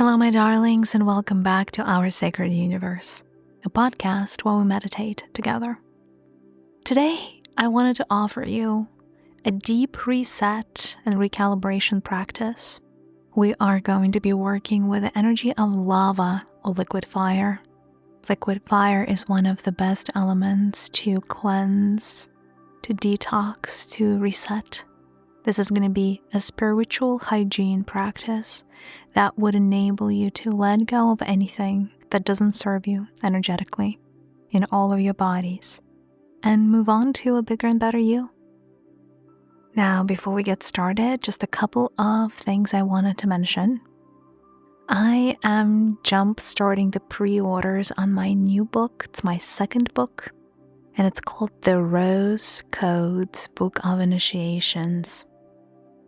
Hello, my darlings, and welcome back to Our Sacred Universe, a podcast where we meditate together. Today, I wanted to offer you a deep reset and recalibration practice. We are going to be working with the energy of lava or liquid fire. Liquid fire is one of the best elements to cleanse, to detox, to reset. This is going to be a spiritual hygiene practice that would enable you to let go of anything that doesn't serve you energetically in all of your bodies and move on to a bigger and better you. Now, before we get started, just a couple of things I wanted to mention. I am jump-starting the pre-orders on my new book. It's my second book, and it's called The Rose Codes Book of Initiations.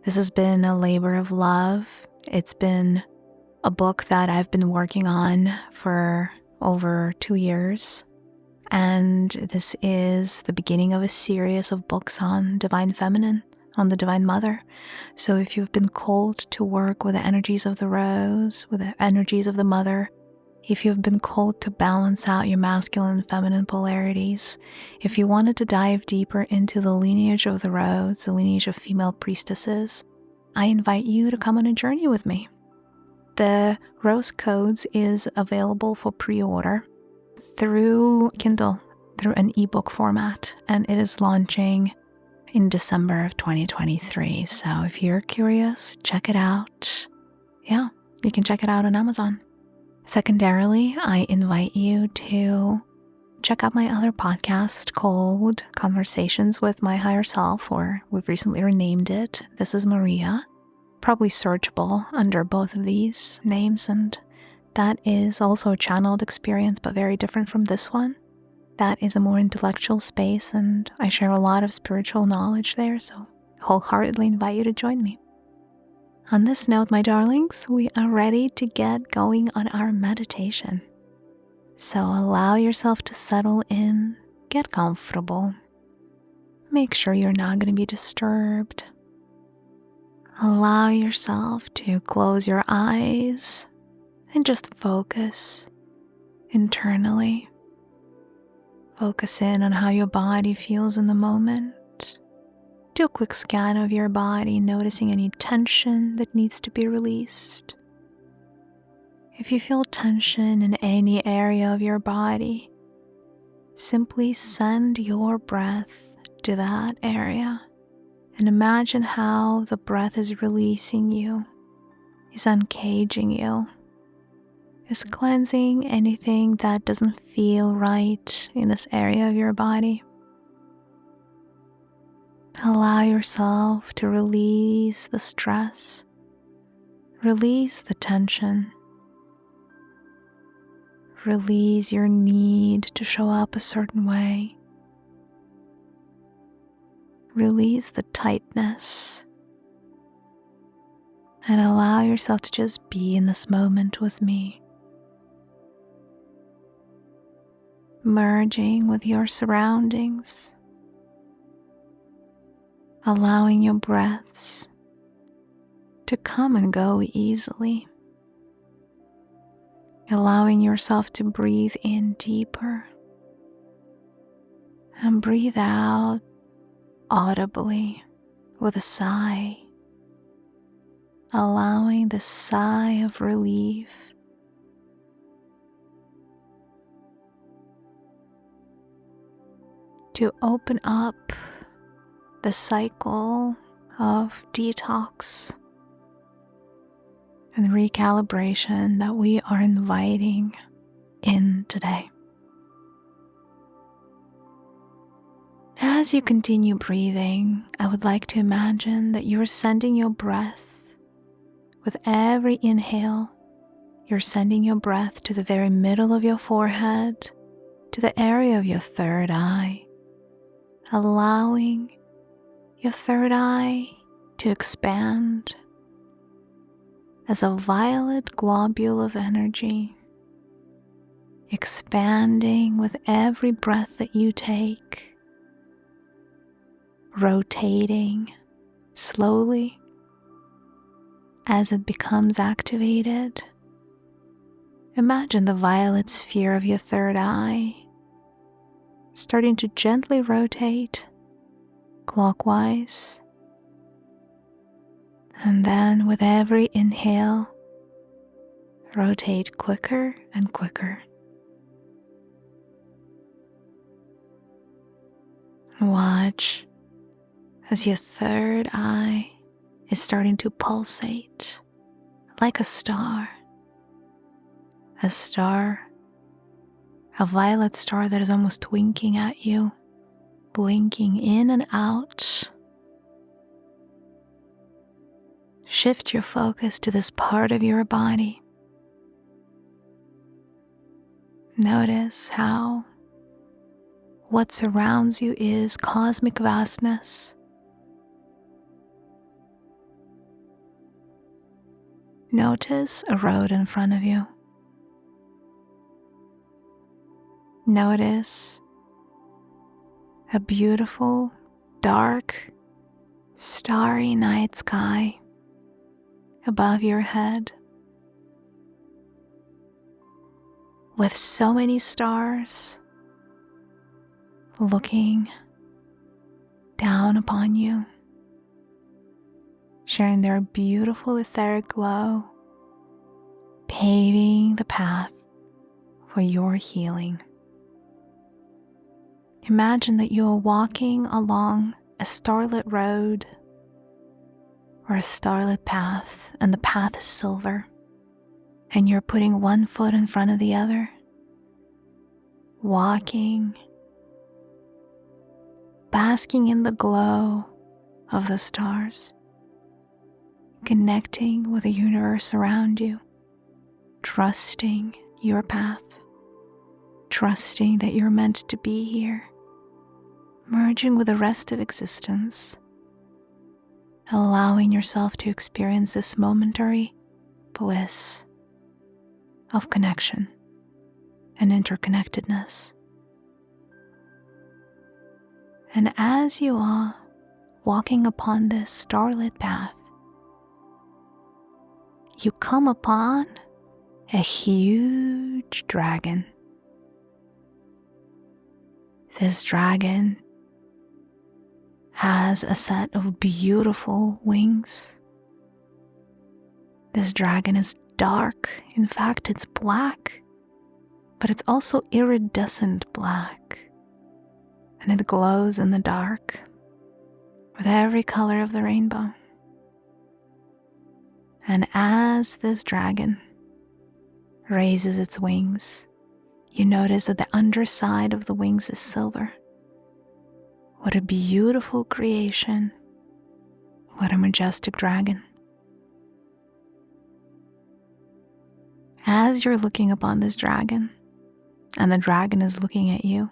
This has been a labor of love. It's been a book that I've been working on for over 2 years. And this is the beginning of a series of books on Divine Feminine, on the Divine Mother. So if you've been called to work with the energies of the rose, with the energies of the mother, if you've been called to balance out your masculine and feminine polarities, if you wanted to dive deeper into the lineage of the rose, the lineage of female priestesses, I invite you to come on a journey with me. The Rose Codes is available for pre-order through Kindle, through an ebook format, and it is launching in December of 2023. So if you're curious, check it out. Yeah, you can check it out on Amazon. Secondarily, I invite you to check out my other podcast called Conversations with My Higher Self, or we've recently renamed it. This is Mariya, probably searchable under both of these names, and that is also a channeled experience, but very different from this one. That is a more intellectual space, and I share a lot of spiritual knowledge there, so wholeheartedly invite you to join me. On this note, my darlings, we are ready to get going on our meditation. So allow yourself to settle in, get comfortable. Make sure you're not going to be disturbed. Allow yourself to close your eyes and just focus internally. Focus in on how your body feels in the moment. Do a quick scan of your body, noticing any tension that needs to be released. If you feel tension in any area of your body, simply send your breath to that area and imagine how the breath is releasing you, is uncaging you, is cleansing anything that doesn't feel right in this area of your body. Allow yourself to release the stress, release the tension, release your need to show up a certain way, release the tightness, and allow yourself to just be in this moment with me, merging with your surroundings. Allowing your breaths to come and go easily. Allowing yourself to breathe in deeper and breathe out audibly with a sigh. Allowing the sigh of relief to open up the cycle of detox and recalibration that we are inviting in today. As you continue breathing, I would like to imagine that you're sending your breath with every inhale. You're sending your breath to the very middle of your forehead, to the area of your third eye, allowing your third eye to expand as a violet globule of energy, expanding with every breath that you take, rotating slowly as it becomes activated Imagine the violet sphere of your third eye starting to gently rotate clockwise, and then with every inhale, rotate quicker and quicker. Watch as your third eye is starting to pulsate like a star. A violet star that is almost winking at you, blinking in and out. Shift your focus to this part of your body. Notice how what surrounds you is cosmic vastness. Notice a road in front of you. Notice a beautiful, dark, starry night sky above your head with so many stars looking down upon you, sharing their beautiful etheric glow, paving the path for your healing. Imagine that you are walking along a starlit road or a starlit path, and the path is silver, and you're putting one foot in front of the other, walking, basking in the glow of the stars, connecting with the universe around you, trusting your path, trusting that you're meant to be here, merging with the rest of existence, allowing yourself to experience this momentary bliss of connection and interconnectedness. And as you are walking upon this starlit path, you come upon a huge dragon. This dragon has a set of beautiful wings. This dragon is dark. In fact, it's black, but it's also iridescent black, and it glows in the dark with every color of the rainbow. And as this dragon raises its wings, you notice that the underside of the wings is silver. What a beautiful creation. What a majestic dragon. As you're looking upon this dragon, and the dragon is looking at you,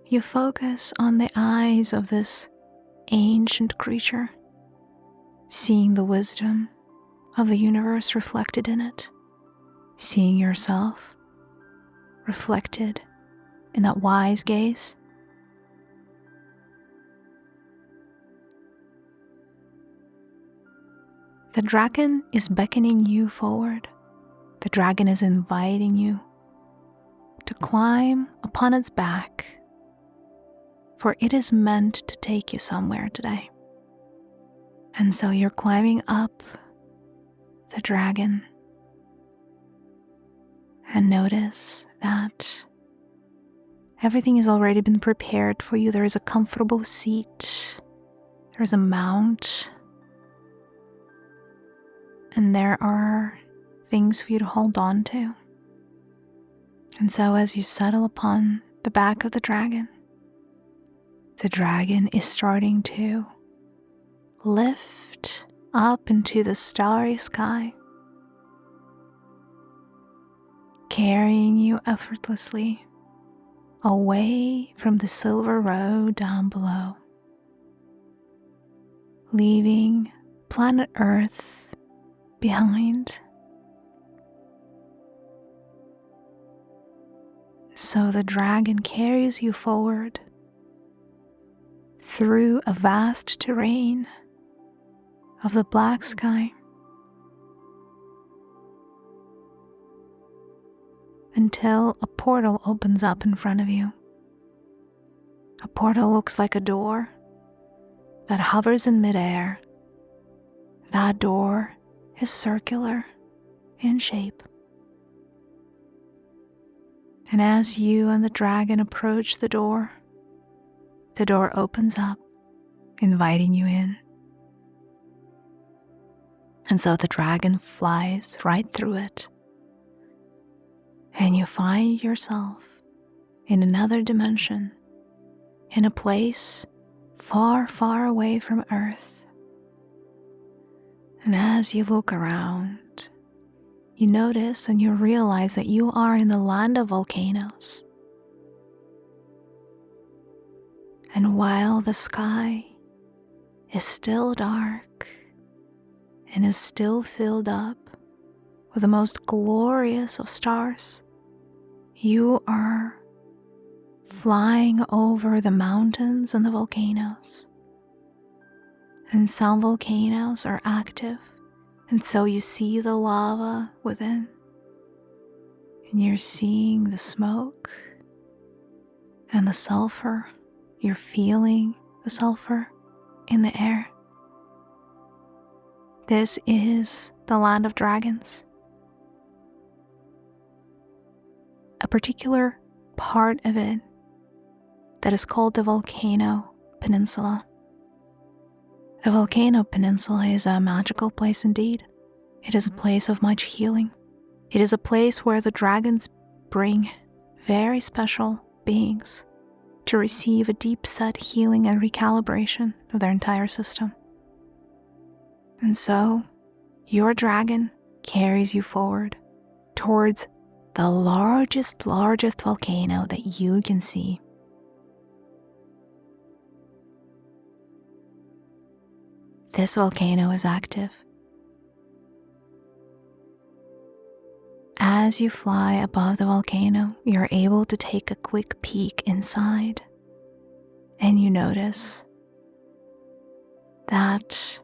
you focus on the eyes of this ancient creature, seeing the wisdom of the universe reflected in it, seeing yourself reflected in that wise gaze. The dragon is beckoning you forward. The dragon is inviting you to climb upon its back, for it is meant to take you somewhere today. And so you're climbing up the dragon, and notice that everything has already been prepared for you. There is a comfortable seat, there's a mount, and there are things for you to hold on to. And so as you settle upon the back of the dragon is starting to lift up into the starry sky, carrying you effortlessly away from the silver road down below, leaving planet Earth behind. So the dragon carries you forward through a vast terrain of the black sky, until a portal opens up in front of you. A portal looks like a door that hovers in midair. That door is circular in shape. And as you and the dragon approach the door opens up, inviting you in. And so the dragon flies right through it. And you find yourself in another dimension, in a place far, far away from Earth. And as you look around, you notice and you realize that you are in the land of volcanoes. And while the sky is still dark and is still filled up with the most glorious of stars, you are flying over the mountains and the volcanoes. And some volcanoes are active, and so you see the lava within, and you're seeing the smoke and the sulfur. You're feeling the sulfur in the air. This is the land of dragons. A particular part of it that is called the Volcano Peninsula. The Volcano Peninsula is a magical place indeed. It is a place of much healing. It is a place where the dragons bring very special beings to receive a deep-set healing and recalibration of their entire system. And so, your dragon carries you forward towards the largest volcano that you can see. This volcano is active. As you fly above the volcano, you're able to take a quick peek inside, and you notice that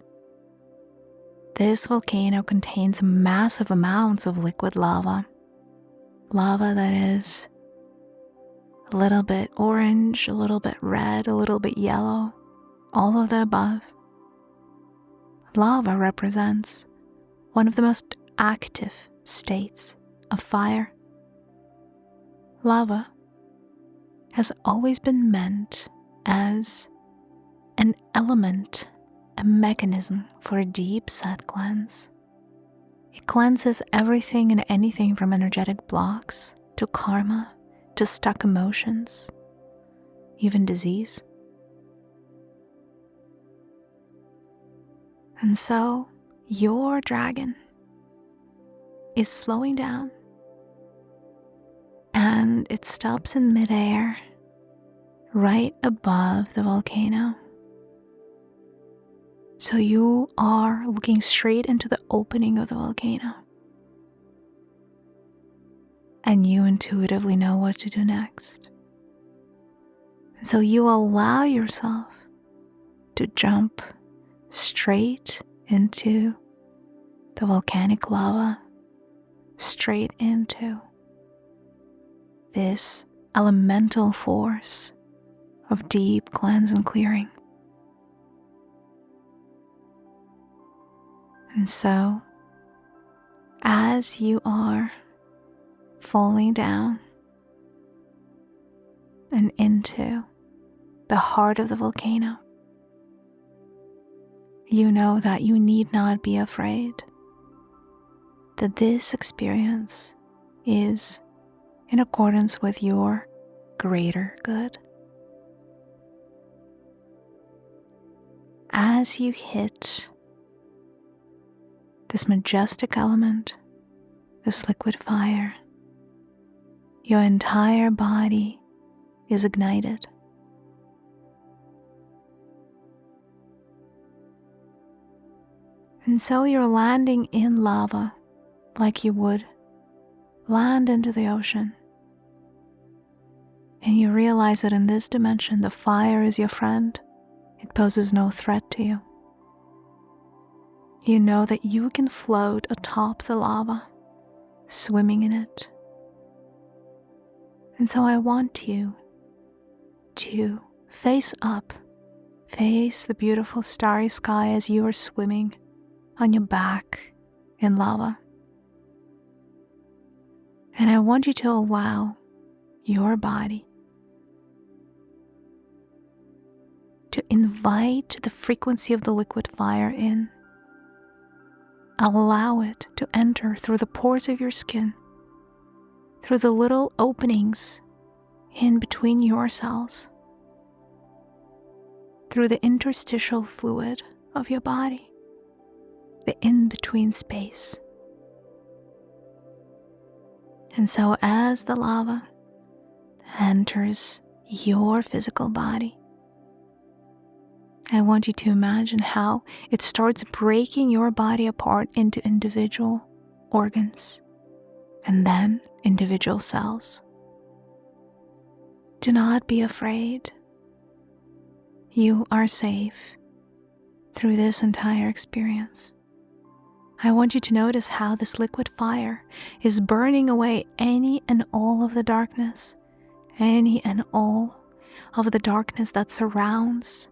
this volcano contains massive amounts of liquid lava. Lava that is a little bit orange, a little bit red, a little bit yellow, all of the above. Lava represents one of the most active states of fire. Lava has always been meant as an element, a mechanism for a deep set cleanse. It cleanses everything and anything from energetic blocks to karma to stuck emotions, even disease. And so your dragon is slowing down, and it stops in midair right above the volcano. So you are looking straight into the opening of the volcano, and you intuitively know what to do next. And so you allow yourself to jump straight into the volcanic lava, straight into this elemental force of deep cleanse and clearing. And so, as you are falling down and into the heart of the volcano, you know that you need not be afraid, that this experience is in accordance with your greater good. As you hit this majestic element, this liquid fire, your entire body is ignited. And so you're landing in lava like you would land into the ocean. And you realize that in this dimension, the fire is your friend. It poses no threat to you. You know that you can float atop the lava, swimming in it, And so I want you to face up, face the beautiful starry sky as you are swimming on your back in lava. And I want you to allow your body to invite the frequency of the liquid fire in. Allow it to enter through the pores of your skin, through the little openings in between your cells, through the interstitial fluid of your body, the in-between space. And so as the lava enters your physical body, I want you to imagine how it starts breaking your body apart into individual organs and then individual cells. Do not be afraid. You are safe through this entire experience. I want you to notice how this liquid fire is burning away any and all of the darkness, any and all of the darkness that surrounds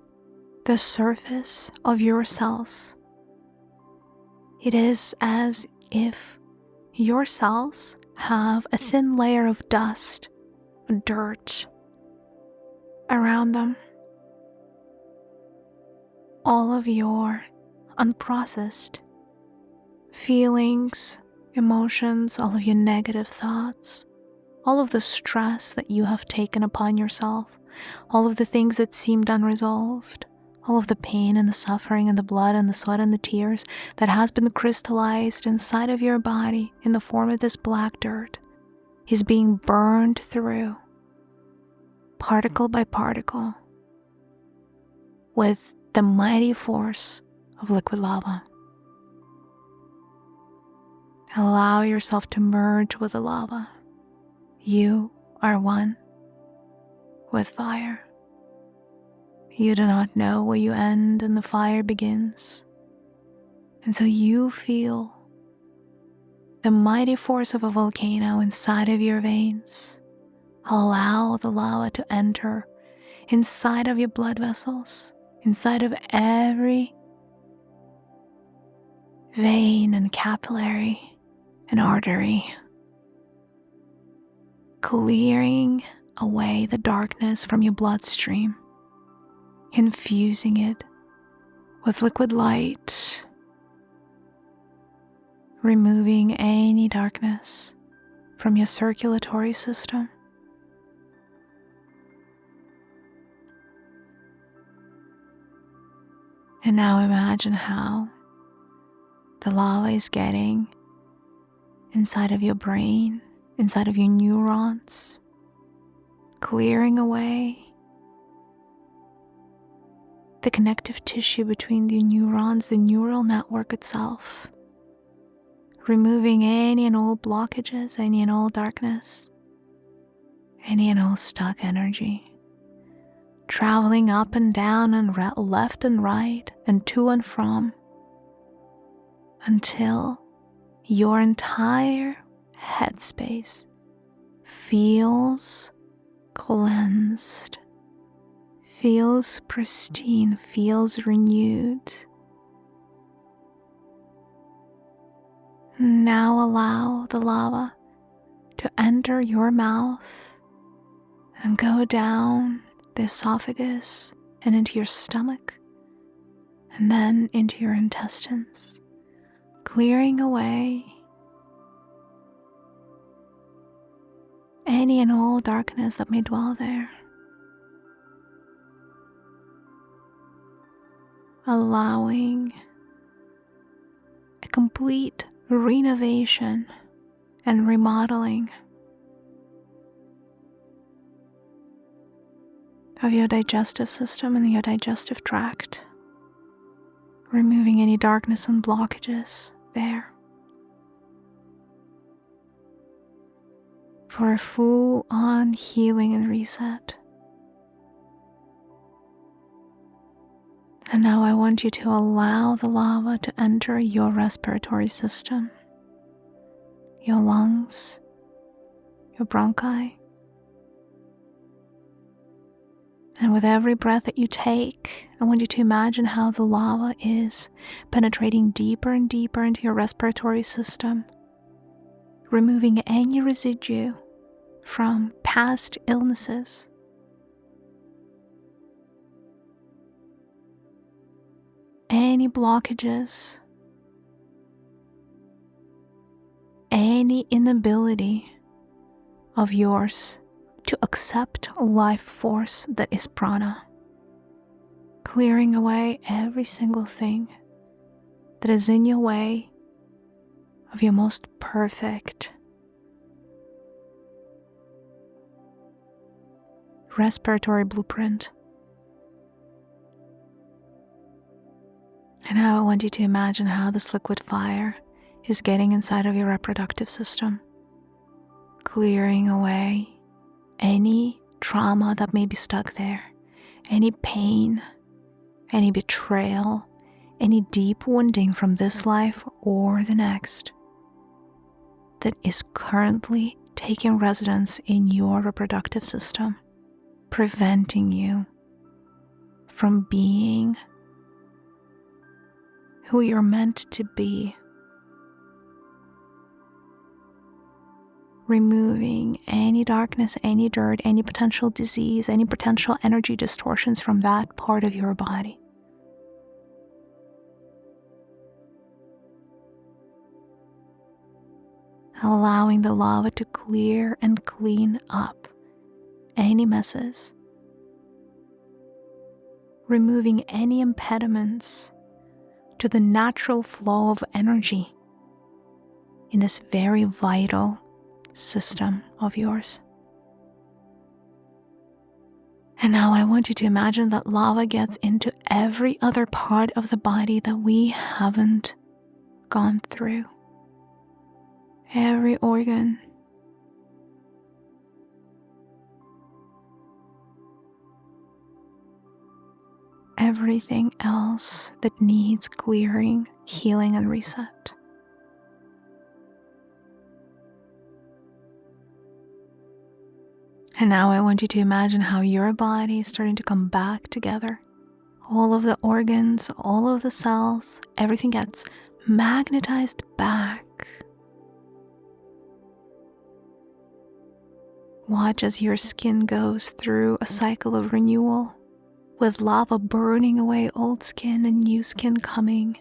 the surface of your cells. It is as if your cells have a thin layer of dust, dirt around them. All of your unprocessed feelings, emotions, all of your negative thoughts, all of the stress that you have taken upon yourself, all of the things that seemed unresolved, all of the pain and the suffering and the blood and the sweat and the tears that has been crystallized inside of your body in the form of this black dirt is being burned through, particle by particle, with the mighty force of liquid lava. Allow yourself to merge with the lava. You are one with fire. You do not know where you end and the fire begins. And so you feel the mighty force of a volcano inside of your veins. Allow the lava to enter inside of your blood vessels, inside of every vein and capillary and artery, clearing away the darkness from your bloodstream, infusing it with liquid light, removing any darkness from your circulatory system. And now imagine how the lava is getting inside of your brain, inside of your neurons, clearing away the connective tissue between the neurons, the neural network itself, removing any and all blockages, any and all darkness, any and all stuck energy, traveling up and down and left and right and to and from until your entire headspace feels cleansed, feels pristine, feels renewed. Now allow the lava to enter your mouth and go down the esophagus and into your stomach and then into your intestines, clearing away any and all darkness that may dwell there. Allowing a complete renovation and remodeling of your digestive system and your digestive tract, removing any darkness and blockages there for a full-on healing and reset. And now I want you to allow the lava to enter your respiratory system, your lungs, your bronchi, And with every breath that you take, I want you to imagine how the lava is penetrating deeper and deeper into your respiratory system, removing any residue from past illnesses, any blockages, any inability of yours to accept life force that is prana, clearing away every single thing that is in your way of your most perfect respiratory blueprint. And now I want you to imagine how this liquid fire is getting inside of your reproductive system, clearing away any trauma that may be stuck there, any pain, any betrayal, any deep wounding from this life or the next that is currently taking residence in your reproductive system, preventing you from being who you're meant to be, removing any darkness, any dirt, any potential disease, any potential energy distortions from that part of your body. Allowing the lava to clear and clean up any messes, removing any impediments to the natural flow of energy in this very vital system of yours. And now I want you to imagine that lava gets into every other part of the body that we haven't gone through. Every organ, everything else that needs clearing, healing, and reset. And now I want you to imagine how your body is starting to come back together. All of the organs, all of the cells, everything gets magnetized back. Watch as your skin goes through a cycle of renewal, with lava burning away old skin and new skin coming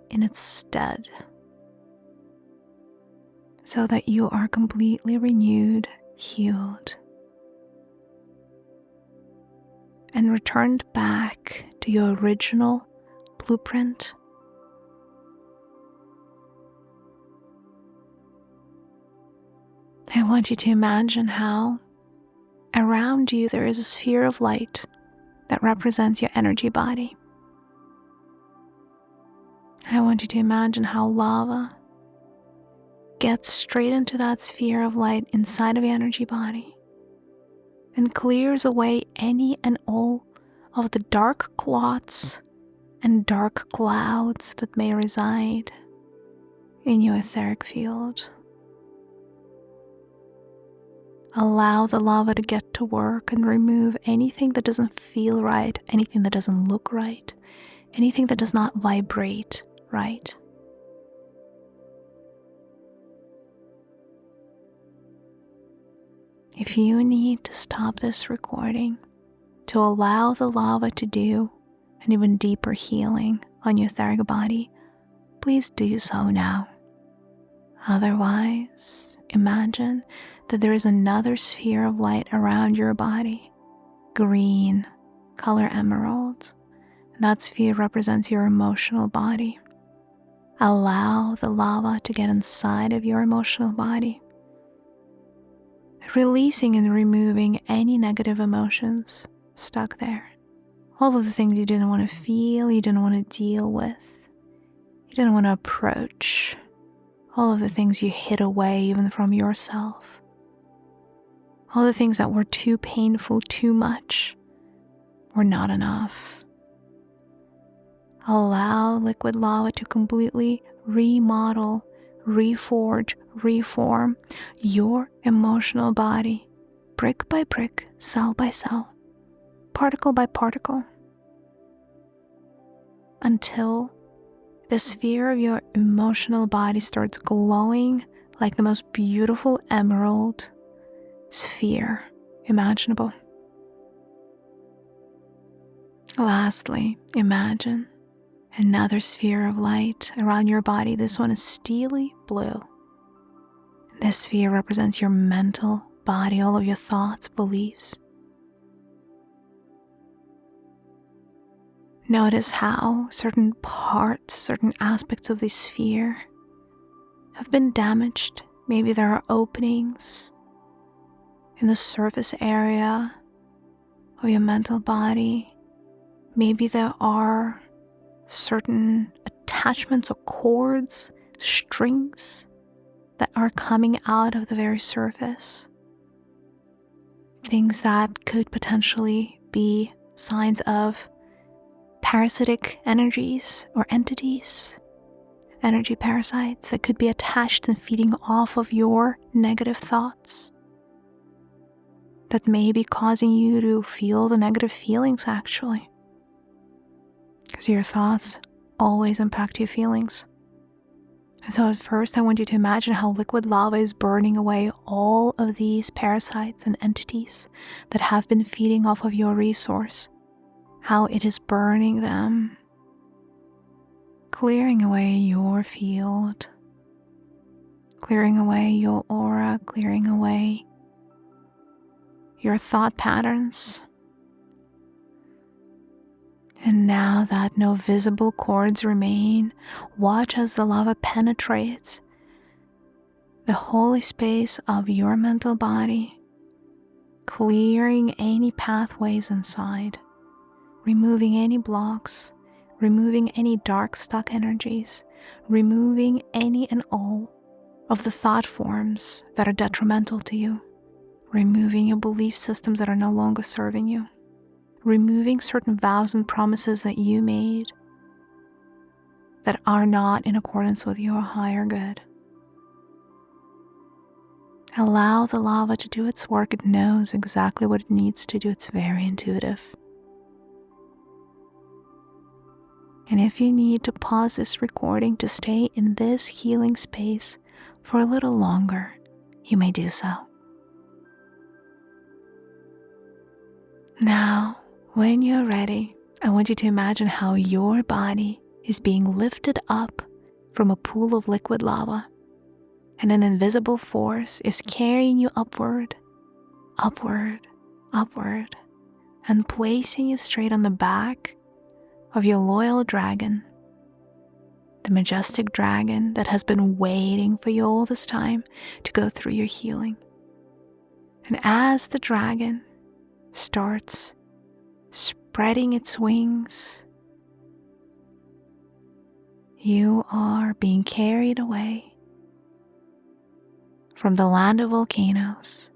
in its stead, so that you are completely renewed, healed, and returned back to your original blueprint. I want you to imagine how around you there is a sphere of light that represents your energy body. I want you to imagine how lava gets straight into that sphere of light inside of your energy body and clears away any and all of the dark clots and dark clouds that may reside in your etheric field. Allow the lava to get to work and remove anything that doesn't feel right, anything that doesn't look right, anything that does not vibrate right. If you need to stop this recording to allow the lava to do an even deeper healing on your etheric body, please do so now. Otherwise, imagine that there is another sphere of light around your body, green, color emerald. That sphere represents your emotional body. Allow the lava to get inside of your emotional body, releasing and removing any negative emotions stuck there. All of the things you didn't want to feel, you didn't want to deal with, you didn't want to approach. All of the things you hid away even from yourself. All the things that were too painful, too much, or not enough. Allow liquid lava to completely remodel, reforge, reform your emotional body, brick by brick, cell by cell, particle by particle, until the sphere of your emotional body starts glowing like the most beautiful emerald sphere imaginable. Lastly, imagine another sphere of light around your body. This one is steely blue. This sphere represents your mental body, all of your thoughts, beliefs. Notice how certain parts, certain aspects of this sphere have been damaged. Maybe there are openings in the surface area of your mental body. Maybe there are certain attachments or cords, strings that are coming out of the very surface. Things that could potentially be signs of parasitic energies or entities, energy parasites that could be attached and feeding off of your negative thoughts, that may be causing you to feel the negative feelings actually. Because your thoughts always impact your feelings. And so at first I want you to imagine how liquid lava is burning away all of these parasites and entities that have been feeding off of your resource. How it is burning them, clearing away your field, clearing away your aura, clearing away your thought patterns. And now that no visible cords remain, watch as the lava penetrates the holy space of your mental body, clearing any pathways inside, removing any blocks, removing any dark stuck energies, removing any and all of the thought forms that are detrimental to you, removing your belief systems that are no longer serving you, removing certain vows and promises that you made that are not in accordance with your higher good. Allow the lava to do its work. It knows exactly what it needs to do. It's very intuitive. And if you need to pause this recording to stay in this healing space for a little longer, you may do so. Now, when you're ready, I want you to imagine how your body is being lifted up from a pool of liquid lava, and an invisible force is carrying you upward, upward, upward, and placing you straight on the back of your loyal dragon, the majestic dragon that has been waiting for you all this time to go through your healing. And as the dragon starts spreading its wings, you are being carried away from the land of volcanoes,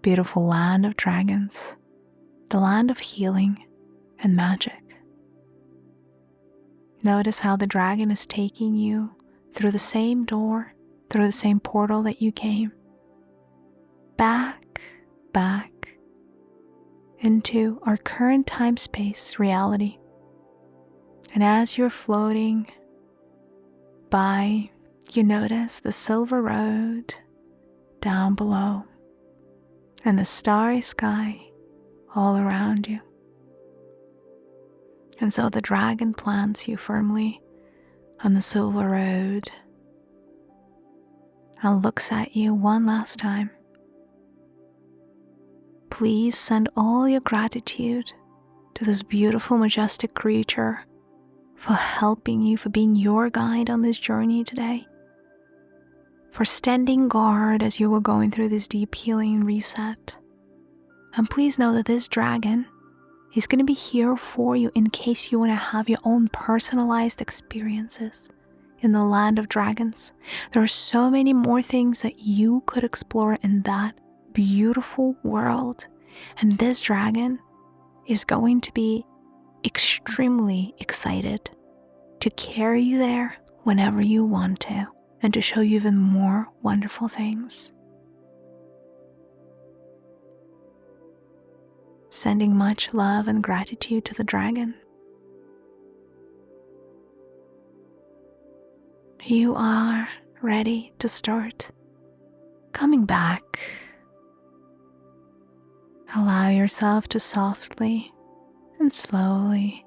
beautiful land of dragons, the land of healing and magic. Notice how the dragon is taking you through the same door, through the same portal that you came, back into our current time-space reality. And as you're floating by, you notice the silver road down below and the starry sky all around you. And so the dragon plants you firmly on the silver road and looks at you one last time. Please send all your gratitude to this beautiful, majestic creature for helping you, for being your guide on this journey today, for standing guard as you were going through this deep healing and reset. And please know that this dragon is going to be here for you in case you want to have your own personalized experiences in the land of dragons. There are so many more things that you could explore in that beautiful world, and this dragon is going to be extremely excited to carry you there whenever you want to, and to show you even more wonderful things. sending much love and gratitude to the dragon. You are ready to start coming back. Allow yourself to softly and slowly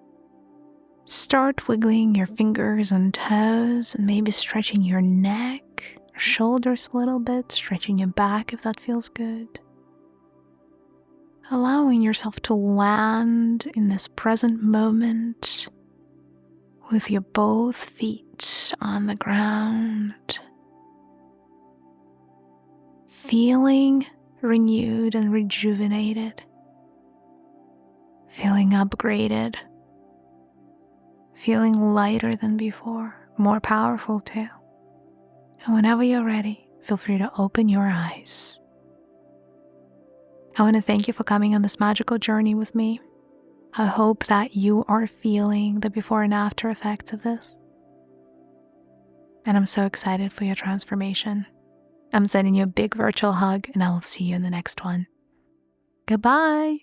start wiggling your fingers and toes and maybe stretching your neck, your shoulders a little bit, stretching your back if that feels good. Allowing yourself to land in this present moment with your both feet on the ground. Feeling renewed and rejuvenated. Feeling upgraded. Feeling lighter than before, more powerful too. And whenever you're ready, feel free to open your eyes. I want to thank you for coming on this magical journey with me. I hope that you are feeling the before and after effects of this. And I'm so excited for your transformation. I'm sending you a big virtual hug, and I will see you in the next one. Goodbye.